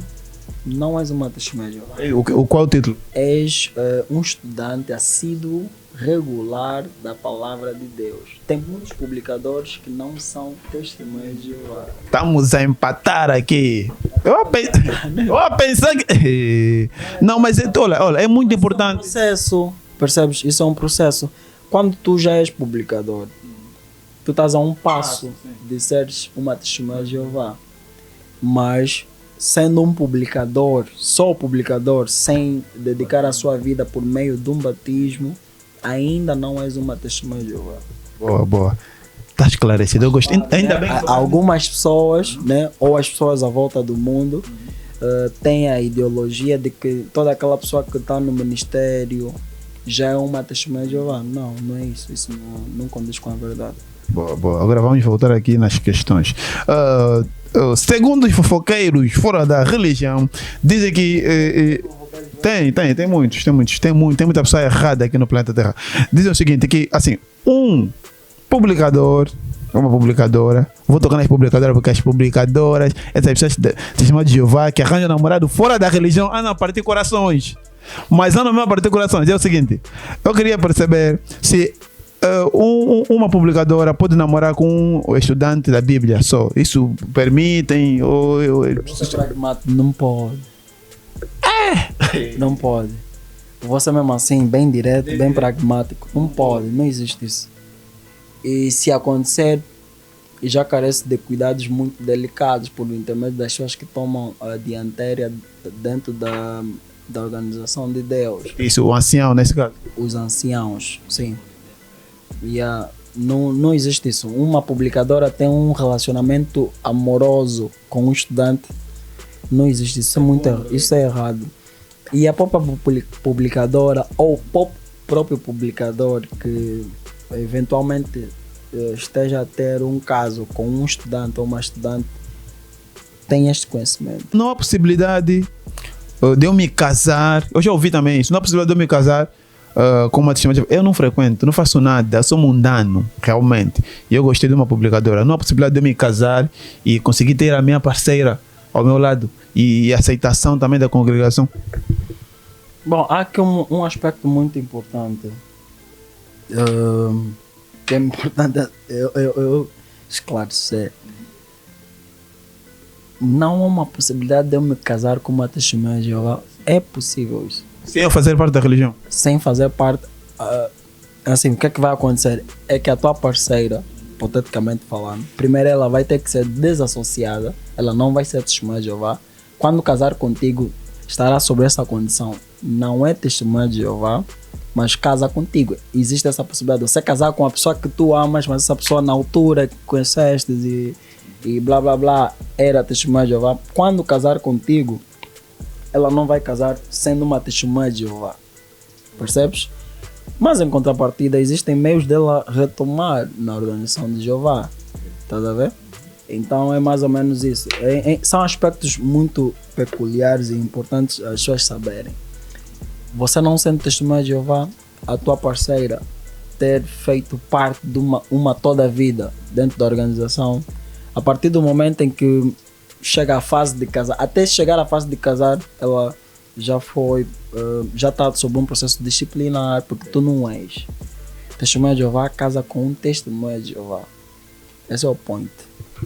não és uma testemunha de Jeová. Qual é o título? És um estudante assíduo, regular da palavra de Deus. Tem muitos publicadores que não são testemunhas de Jeová. Estamos a empatar aqui. Eu a pensar que... Não, mas olha, é muito importante. Processo, percebes? Isso é um processo. Quando tu já és publicador, tu estás a um passo de seres uma testemunha de Jeová. Mas sendo um publicador, só publicador, sem dedicar a sua vida por meio de um batismo, ainda não és uma testemunha de Jeová. Boa. Está esclarecido. Eu gostei. Ainda bem. Algumas pessoas, né, ou as pessoas à volta do mundo, têm a ideologia de que toda aquela pessoa que está no ministério já é uma testemunha de Jeová. Não, não é isso. Isso não condiz com a verdade. Boa. Agora vamos voltar aqui nas questões. Segundo os fofoqueiros fora da religião, dizem que tem muita pessoa errada aqui no planeta Terra. Dizem o seguinte, que assim, um publicador, uma publicadora, vou tocar nas publicadoras porque as publicadoras, essas pessoas se chamam de Jeová, que arranjam namorado fora da religião, andam a partir corações. Mas andam mesmo a partir corações. É o seguinte, eu queria perceber se uma publicadora pode namorar com um estudante da Bíblia só. Isso permitem? Não pode. Não pode. Você mesmo assim, bem direto, bem pragmático. Não pode, não existe isso. E se acontecer, já carece de cuidados muito delicados por intermédio das pessoas que tomam a dianteira dentro da organização de Deus. Isso, o ancião nesse caso? Os anciãos, sim. Não existe isso. Uma publicadora tem um relacionamento amoroso com um estudante. Não existe isso. Isso é errado. E a própria publicadora ou o próprio publicador que eventualmente esteja a ter um caso com um estudante ou uma estudante tem este conhecimento. Não há possibilidade de eu me casar. Eu já ouvi também isso. Não há possibilidade de eu me casar com uma testemunha. Eu não frequento, não faço nada, eu sou mundano, realmente. E eu gostei de uma publicadora. Não há possibilidade de eu me casar e conseguir ter a minha parceira ao meu lado e aceitação também da congregação. Bom, há aqui um aspecto muito importante. Que é importante eu esclarecer. Não há uma possibilidade de eu me casar com uma testemunha de Jeová. É possível isso. Sem eu fazer parte da religião? Sem fazer parte. Assim, o que é que vai acontecer? É que a tua parceira, hipoteticamente falando, primeiro ela vai ter que ser desassociada. Ela não vai ser testemunha de Jeová. Quando casar contigo, estará sobre essa condição. Não é testemunha de Jeová, mas casa contigo. Existe essa possibilidade de você casar com a pessoa que tu amas, mas essa pessoa na altura que conheceste e blá blá blá era testemunha de Jeová. Quando casar contigo, ela não vai casar sendo uma testemunha de Jeová. Percebes? Mas em contrapartida existem meios dela retomar na organização de Jeová. Estás a ver? Então é mais ou menos isso. São aspectos muito peculiares e importantes as pessoas saberem. Você não sendo testemunha de Jeová, a tua parceira ter feito parte de uma toda a vida dentro da organização, a partir do momento em que chega a fase de casar, até chegar à fase de casar, ela já está sob um processo disciplinar, porque tu não és. Testemunha de Jeová casa com um testemunha de Jeová. Esse é o point.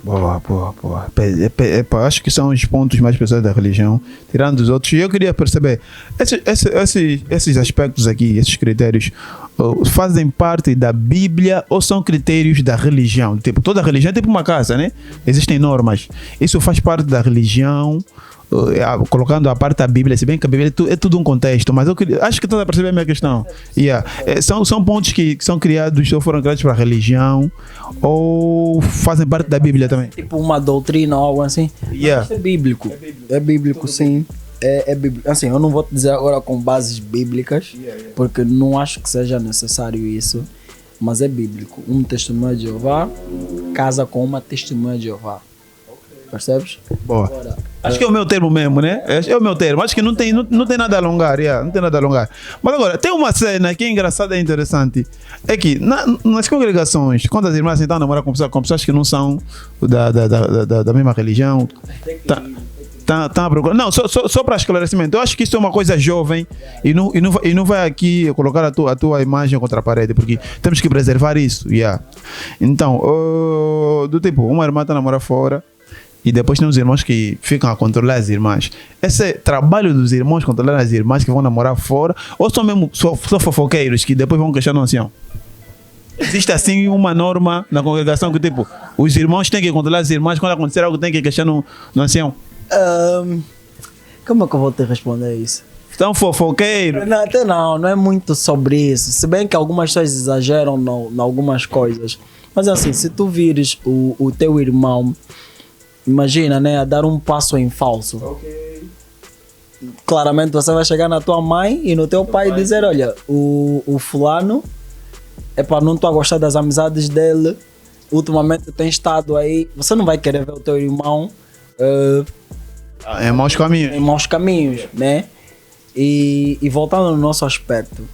Boa. Acho que são os pontos mais pesados da religião, tirando os outros. E eu queria perceber, esses aspectos aqui, esses critérios, fazem parte da Bíblia ou são critérios da religião? Tipo, toda religião é tipo uma casa, né? Existem normas. Isso faz parte da religião, colocando a parte da Bíblia, se bem que a Bíblia é tudo um contexto, mas acho que estás a perceber a minha questão. São pontos que são criados ou foram criados para a religião ou fazem parte da Bíblia também? Tipo uma doutrina ou algo assim? É bíblico. É bíblico, sim. É bíblico. Assim, eu não vou te dizer agora com bases bíblicas, porque não acho que seja necessário isso. mas é bíblico. Um testemunha de Jeová casa com uma testemunha de Jeová. Percebes? Boa. Agora, Acho que é o meu termo mesmo, né? É o meu termo. Acho que não tem nada a alongar, não tem nada a alongar. Mas agora, tem uma cena que é engraçada e interessante. É que nas congregações, quando as irmãs estão a namorar com pessoas que não são da mesma religião, tá a procurar. Não, só para esclarecimento. Eu acho que isso é uma coisa jovem e não vai aqui colocar a tua imagem contra a parede, porque temos que preservar isso. Yeah. Então, do tipo, uma irmã está a namorar fora. E depois tem os irmãos que ficam a controlar as irmãs. Esse é trabalho dos irmãos controlar as irmãs que vão namorar fora? Ou são mesmo só fofoqueiros que depois vão queixar no ancião? Existe assim uma norma na congregação que tipo, os irmãos têm que controlar as irmãs, quando acontecer algo tem que queixar no ancião? Como é que eu vou te responder isso? São fofoqueiros? Não, até não é muito sobre isso. Se bem que algumas pessoas exageram em algumas coisas. Mas assim, se tu vires o teu irmão, imagina, né, a dar um passo em falso. Okay. Claramente você vai chegar na tua mãe e no teu pai e dizer, olha, o fulano, não estou a gostar das amizades dele, ultimamente tem estado aí, você não vai querer ver o teu irmão em maus caminhos. Em maus caminhos, né? E voltando no nosso aspecto,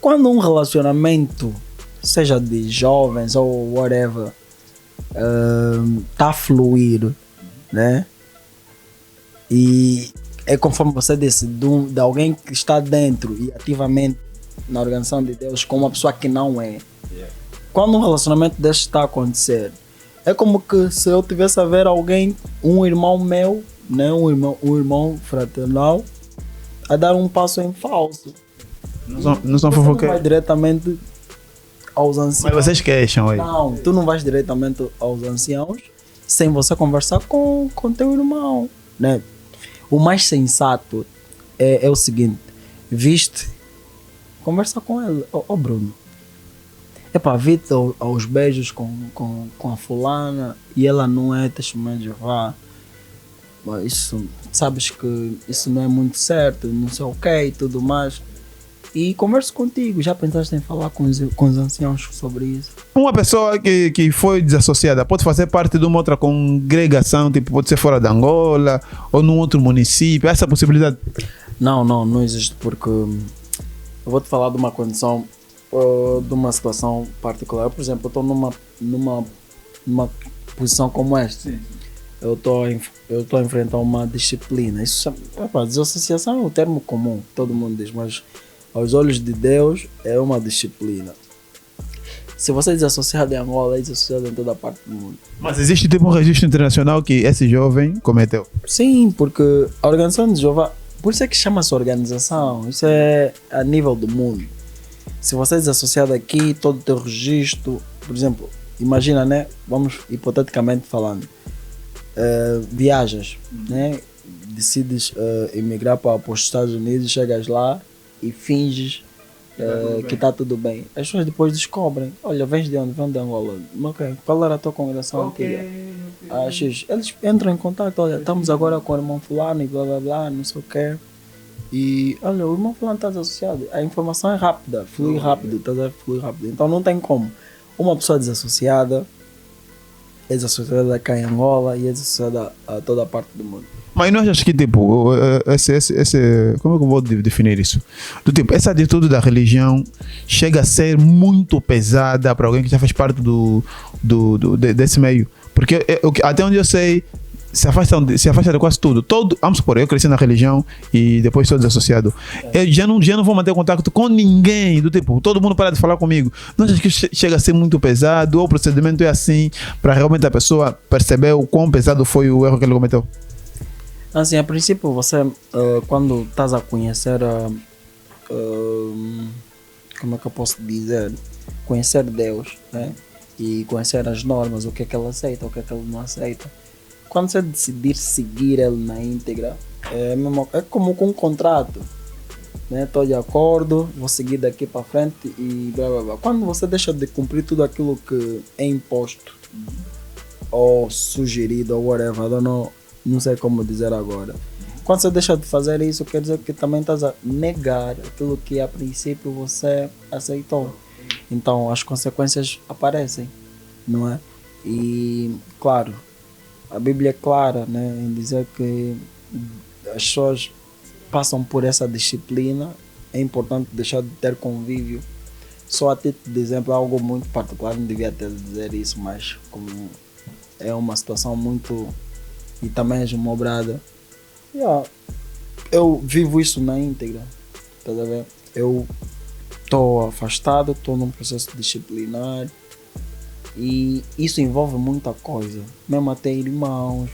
quando um relacionamento, seja de jovens ou whatever, tá a fluir, né? E é conforme você disse, de alguém que está dentro e ativamente na organização de Deus com uma pessoa que não é. Quando um relacionamento deste está a acontecer, é como que se eu tivesse a ver alguém, um irmão meu, né? um irmão fraternal, a dar um passo em falso. Não são fofoqueiros? Não vai diretamente aos anciãos. Mas vocês queixam aí? Não, tu não vais diretamente aos anciãos sem você conversar com teu irmão, né? O mais sensato é o seguinte, conversa com ele. Bruno, vi-te aos beijos com a fulana e ela não é testemunha de Jeová. Isso, sabes que isso não é muito certo, não sei o que e tudo mais. E converso contigo, já pensaste em falar com os anciãos sobre isso? Uma pessoa que foi desassociada pode fazer parte de uma outra congregação, tipo, pode ser fora de Angola ou num outro município, essa possibilidade? Não existe, porque eu vou te falar de uma condição, de uma situação particular. Por exemplo, eu estou numa posição como esta. Sim. Eu estou a enfrentar uma disciplina. Isso, desassociação é um termo comum, todo mundo diz, mas aos olhos de Deus é uma disciplina. Se você é desassociado em Angola, é desassociado em toda a parte do mundo. Mas existe tipo um registro internacional que esse jovem cometeu? Sim, porque a organização de Jeová, por isso é que chama-se organização, isso é a nível do mundo. Se você é desassociado aqui, todo o teu registro, por exemplo, imagina, né? Vamos hipoteticamente falando, viajas, né? Decides emigrar para os Estados Unidos, chegas lá e finges que está tudo bem. As pessoas depois descobrem, olha, vens de onde? Vem de Angola. Ok, qual era a tua congregação antiga? X. Eles entram em contato, olha, estamos agora com o irmão fulano e blá blá blá, não sei o quê. E olha, o irmão fulano está desassociado. A informação é rápida, flui rápido, flui rápido. Então não tem como. Uma pessoa desassociada é desassociada cá em Angola e é desassociada a toda a parte do mundo. Mas não achas que, tipo, como é que eu vou definir isso? Do tipo, essa atitude da religião chega a ser muito pesada para alguém que já faz parte desse meio? Porque até onde eu sei, se afasta de quase tudo. Vamos supor, eu cresci na religião e depois sou desassociado. Eu já não vou manter contato com ninguém, do tipo, todo mundo para de falar comigo. Não achas que chega a ser muito pesado ou o procedimento é assim para realmente a pessoa perceber o quão pesado foi o erro que ele cometeu? Assim, a princípio, você, quando estás a conhecer, como é que eu posso dizer? Conhecer Deus, né? E conhecer as normas, o que é que ele aceita, o que é que ele não aceita. Quando você decidir seguir ele na íntegra, é como com um contrato. Estou de acordo, vou seguir daqui para frente e blá blá blá. Quando você deixa de cumprir tudo aquilo que é imposto, ou sugerido, ou whatever, não sei como dizer agora. Quando você deixa de fazer isso, quer dizer que também estás a negar aquilo que a princípio você aceitou. Então as consequências aparecem, não é? E claro, a Bíblia é clara, né, em dizer que as pessoas passam por essa disciplina. É importante deixar de ter convívio. Só a título de exemplo, algo muito particular, não devia ter de dizer isso, mas como é uma situação muito e também esmobrada, eu vivo isso na íntegra, tá a ver? Eu estou afastado, estou num processo disciplinar e isso envolve muita coisa, mesmo até irmãos,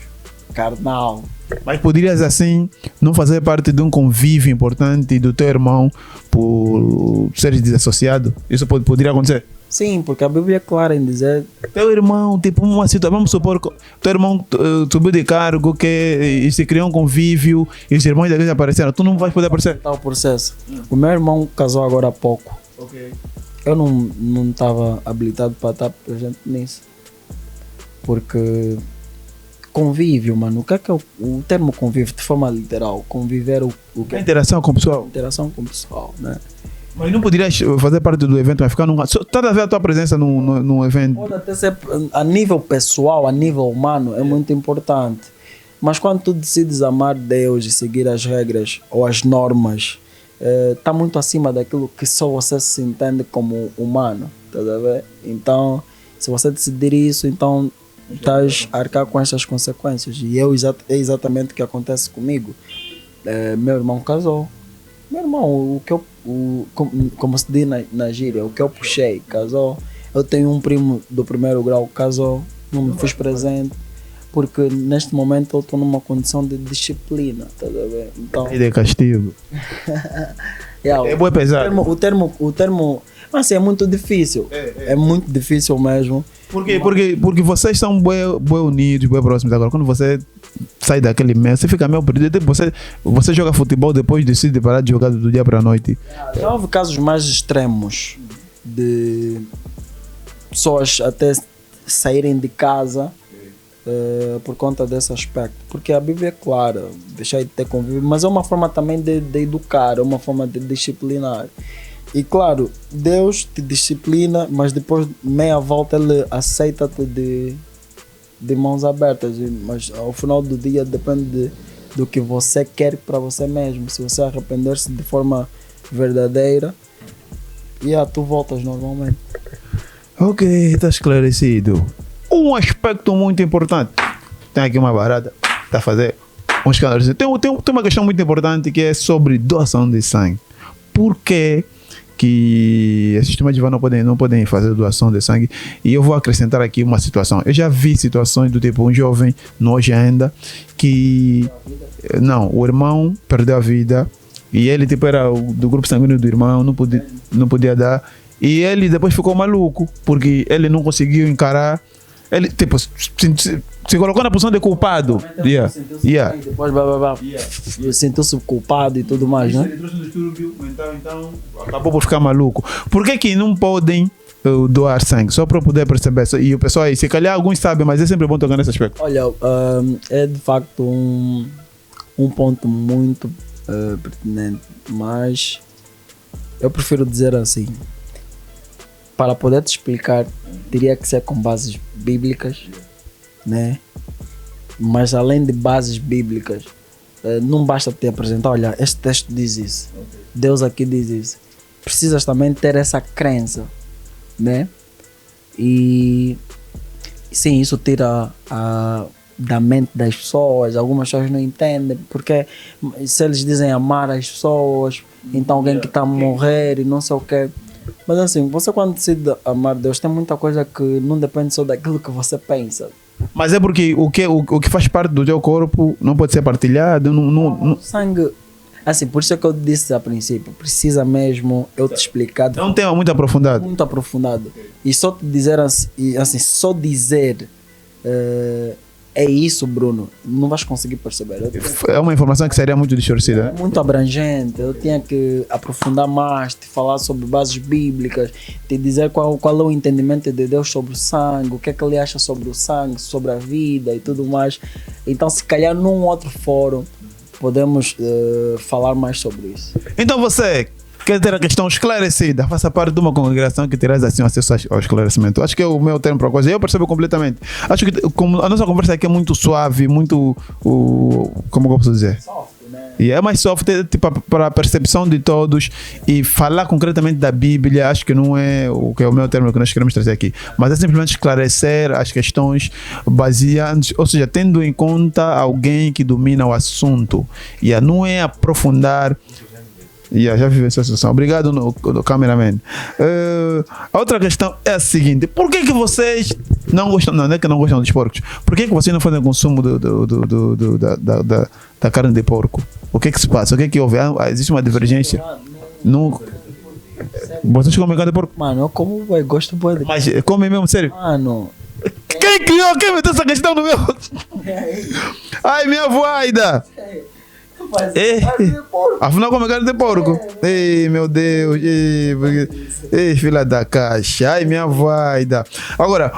carnal. Mas poderias assim não fazer parte de um convívio importante do teu irmão por seres desassociado? Isso poderia acontecer? Sim, porque a Bíblia é clara em dizer... Teu irmão, tipo uma situação, vamos supor que teu irmão subiu de cargo, e se criou um convívio e os irmãos da igreja apareceram, tu não vais poder aparecer? Tá o processo. O meu irmão casou agora há pouco. Okay. Eu não estava habilitado para estar presente nisso. Porque convívio, mano, o que é o termo convívio de forma literal? Conviver o que é interação com o pessoal. Interação com o pessoal, né? Mas não poderias fazer parte do evento, mas ficar num... Toda vez a tua presença num evento... Pode até ser a nível pessoal, a nível humano, é muito importante. Mas quando tu decides amar Deus e seguir as regras ou as normas, está muito acima daquilo que só você se entende como humano, tá a ver? Então, se você decidir isso, então estás a arcar com essas consequências. E é exatamente o que acontece comigo. Meu irmão casou. Meu irmão, como se diz na gíria, o que eu puxei, casou. Eu tenho um primo do primeiro grau, casou, não me fiz presente, porque neste momento eu estou numa condição de disciplina, tá a ver? Então, e de castigo. É bem pesado. O termo, mas é muito difícil, é muito difícil mesmo. Porque vocês são bem unidos, bem próximos. Agora, quando você sai daquele meio, você fica meio perdido. Você joga futebol, depois decide parar de jogar do dia para a noite. Já houve casos mais extremos de pessoas até saírem de casa por conta desse aspecto. Porque a Bíblia é clara, deixar de ter convívio, mas é uma forma também de educar, é uma forma de disciplinar. E claro, Deus te disciplina, mas depois meia volta Ele aceita-te de mãos abertas. Mas ao final do dia depende do que você quer para você mesmo. Se você arrepender-se de forma verdadeira, tu voltas normalmente. Ok, está esclarecido. Um aspecto muito importante. Tem aqui uma barata, está a fazer um escândalo. Tem uma questão muito importante que é sobre doação de sangue. Por que esses sistemas de não podem fazer doação de sangue? E eu vou acrescentar aqui uma situação. Eu já vi situações do tipo um jovem, hoje ainda, que o irmão perdeu a vida e ele tipo era do grupo sanguíneo do irmão, não podia dar, e ele depois ficou maluco porque ele não conseguiu encarar. Ele tipo se colocou na posição de culpado. Depois sentiu-se culpado e tudo mais, né? Ele trouxe um distúrbio mental, então acabou por ficar maluco. Por que não podem doar sangue? Só para poder perceber. E o pessoal aí, se calhar alguns sabem, mas é sempre bom tocar nesse aspecto. Olha, é de facto um ponto muito pertinente, mas eu prefiro dizer assim. Para poder te explicar, teria que ser com bases bíblicas, né? Mas além de bases bíblicas, não basta te apresentar, olha, este texto diz isso, Deus aqui diz isso. Precisas também ter essa crença, né? E sim, isso tira da mente das pessoas. Algumas pessoas não entendem, porque se eles dizem amar as pessoas, então alguém que está a morrer e não sei o quê. Mas assim, você quando decide amar Deus, tem muita coisa que não depende só daquilo que você pensa. Mas é porque o que faz parte do teu corpo não pode ser partilhado. O sangue, assim, por isso é que eu disse a princípio, precisa mesmo eu te explicar. É um tema muito aprofundado. Muito aprofundado. E só te dizer assim, só dizer é isso, Bruno, não vais conseguir perceber. É uma informação que seria muito distorcida. Muito abrangente. Eu tinha que aprofundar mais, te falar sobre bases bíblicas, te dizer qual é o entendimento de Deus sobre o sangue, o que é que ele acha sobre o sangue, sobre a vida e tudo mais. Então, se calhar num outro fórum podemos falar mais sobre isso. Então você quer ter a questão esclarecida, faça parte de uma congregação que terás assim acesso ao esclarecimento. Acho que é o meu termo para a coisa. Eu percebo completamente. Acho que como a nossa conversa aqui é muito suave, muito. Como eu posso dizer? E é mais soft, tipo, para a percepção de todos e falar concretamente da Bíblia, acho que não é o que é o meu termo que nós queremos trazer aqui, mas é simplesmente esclarecer as questões baseadas, ou seja, tendo em conta alguém que domina o assunto. E não é aprofundar. Já vivenciou essa situação. Obrigado, no cameraman. A outra questão é a seguinte: por que vocês não gostam? Não é que não gostam dos porcos. Por que vocês não fazem consumo da carne de porco? O que se passa? O que houve? Existe uma divergência? Não. Vocês comem carne de porco? Mano, eu como, gosto de. Mas comem mesmo, sério? Mano. Quem criou? Quem meteu essa questão no meu? Ai, minha avó Aida! Afinal, come carne de porco. Ei, meu Deus. Ei, filha da caixa. Ai, minha vaida. Agora,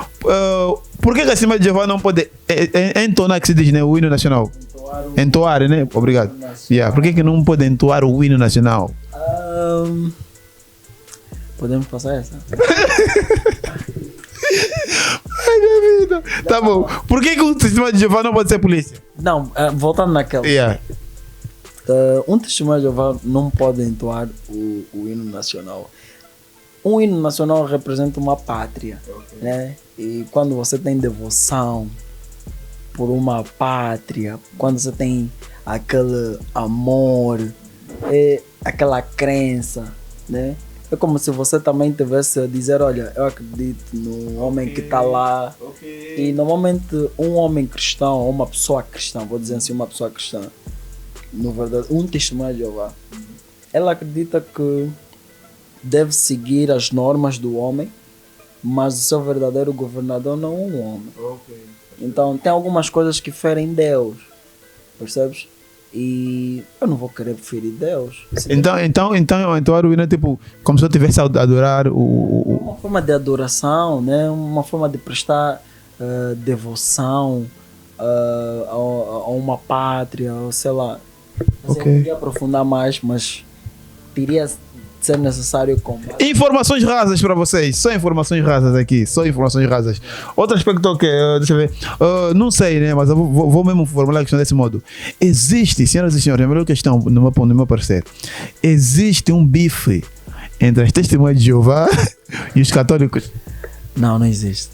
por que a Assembleia de Jeová não pode entonar, que se diz, né, o hino nacional? Entoar, né? Obrigado. Por que não pode entoar o hino nacional? Podemos passar essa? Ai, minha vida. Tá bom. Por que o Testemunho de Jeová não pode ser polícia? Não, voltando naquela. Um testemunho de Jeová não pode entoar o hino nacional. Um hino nacional representa uma pátria, né? E quando você tem devoção por uma pátria, quando você tem aquele amor, aquela crença, né? É como se você também tivesse a dizer, olha, eu acredito no homem que está lá. E normalmente um homem cristão, ou uma pessoa cristã, vou dizer assim, uma pessoa cristã, na verdade, um testemunho de Jeová, ela acredita que deve seguir as normas do homem, mas o seu verdadeiro governador não é um homem. Então tem algumas coisas que ferem Deus, percebes? E eu não vou querer ferir Deus. Então o hino é tipo como se eu estivesse a adorar uma forma de adoração, né? Uma forma de prestar devoção a uma pátria, ou sei lá. Eu queria aprofundar mais, mas teria de ser necessário combater. Informações rasas para vocês, só informações rasas aqui, só informações rasas. Outro aspecto que, deixa eu ver, não sei, né, mas eu vou mesmo formular a questão desse modo. Existe, senhoras e senhores, a melhor questão, no meu parecer, existe um bife entre as testemunhas de Jeová e os católicos? Não existe.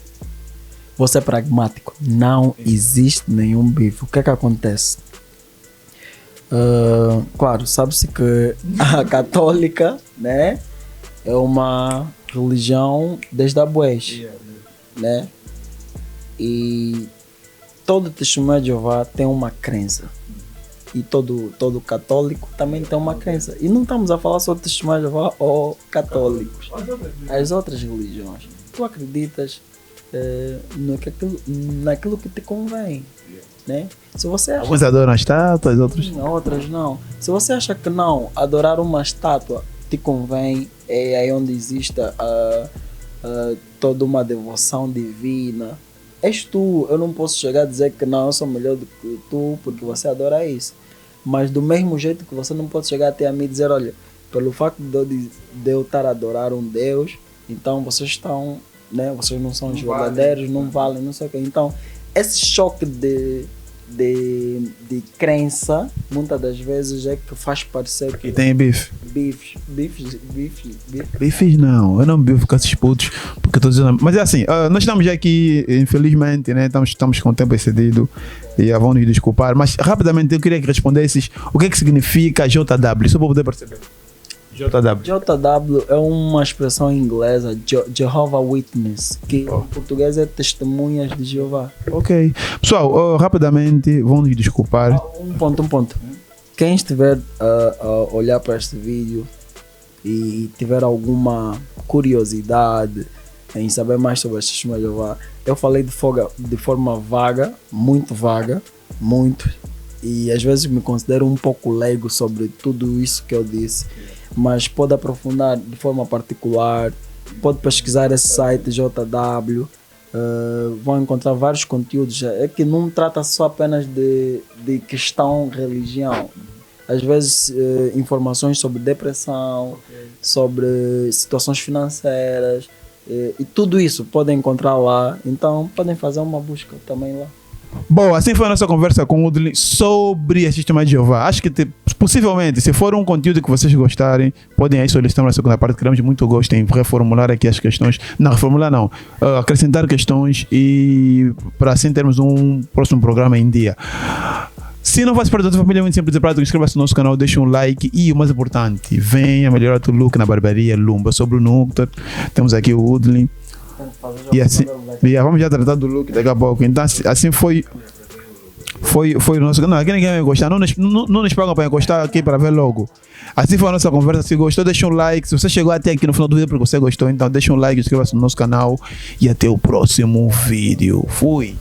Vou ser pragmático, não existe nenhum bife. O que é que acontece? Claro, sabe-se que a católica, né, é uma religião desde a Bués, né? E todo testemunho de Jeová tem uma crença. E todo católico também tem uma crença. E não estamos a falar só de testemunho de Jeová ou católicos. As outras religiões. Tu acreditas naquilo que te convém. Né? Se você acha... Alguns adoram estátuas, outras não. Se você acha que não, adorar uma estátua te convém, é aí onde existe toda uma devoção divina. És tu, eu não posso chegar a dizer que não, eu sou melhor do que tu, porque você adora isso. Mas do mesmo jeito que você não pode chegar até a mim e dizer, olha, pelo facto de eu estar a adorar um Deus, então vocês estão, né? Vocês não são os verdadeiros, não valem, não sei o quê. Então, esse choque de crença, muitas das vezes é que faz parecer que tem bife. Bifes não, eu não bifo com esses putos, porque estou dizendo. Mas é assim, nós estamos aqui, infelizmente, né? Estamos com o tempo excedido e vão nos desculpar, mas rapidamente eu queria que respondesses o que significa JW, só para poder perceber. JW é uma expressão inglesa, Jehovah Witness, que em português é testemunhas de Jeová. Ok. Pessoal, rapidamente, vão nos desculpar. Um ponto. Quem estiver a olhar para este vídeo e tiver alguma curiosidade em saber mais sobre as testemunhas de Jeová, eu falei de forma vaga, muito, e às vezes me considero um pouco leigo sobre tudo isso que eu disse. Mas pode aprofundar de forma particular, pode pesquisar esse site JW, vão encontrar vários conteúdos. É que não trata só apenas de questão religião, às vezes informações sobre depressão, sobre situações financeiras, e tudo isso podem encontrar lá. Então podem fazer uma busca também lá. Bom, assim foi a nossa conversa com o Woodley sobre a Sistema de Jeová. Acho que possivelmente, se for um conteúdo que vocês gostarem, podem aí solicitar na segunda parte. Queremos muito gosto em reformular aqui as questões. Não, reformular não. Acrescentar questões e para assim termos um próximo programa em dia. Se não faz parte da tua família, é muito simples e prático, inscreva-se no nosso canal, deixa um like e o mais importante, venha melhorar o teu look na barbearia Lumba. Sobre o Nuctar, temos aqui o Woodley. E assim, vamos já tratar do look daqui a pouco. Então assim foi o nosso canal. Aqui ninguém vai gostar, não nos pagam para encostar aqui para ver logo. Assim foi a nossa conversa. Se gostou, deixa um like. Se você chegou até aqui no final do vídeo porque você gostou, então deixa um like, inscreva-se no nosso canal e até o próximo vídeo. Fui!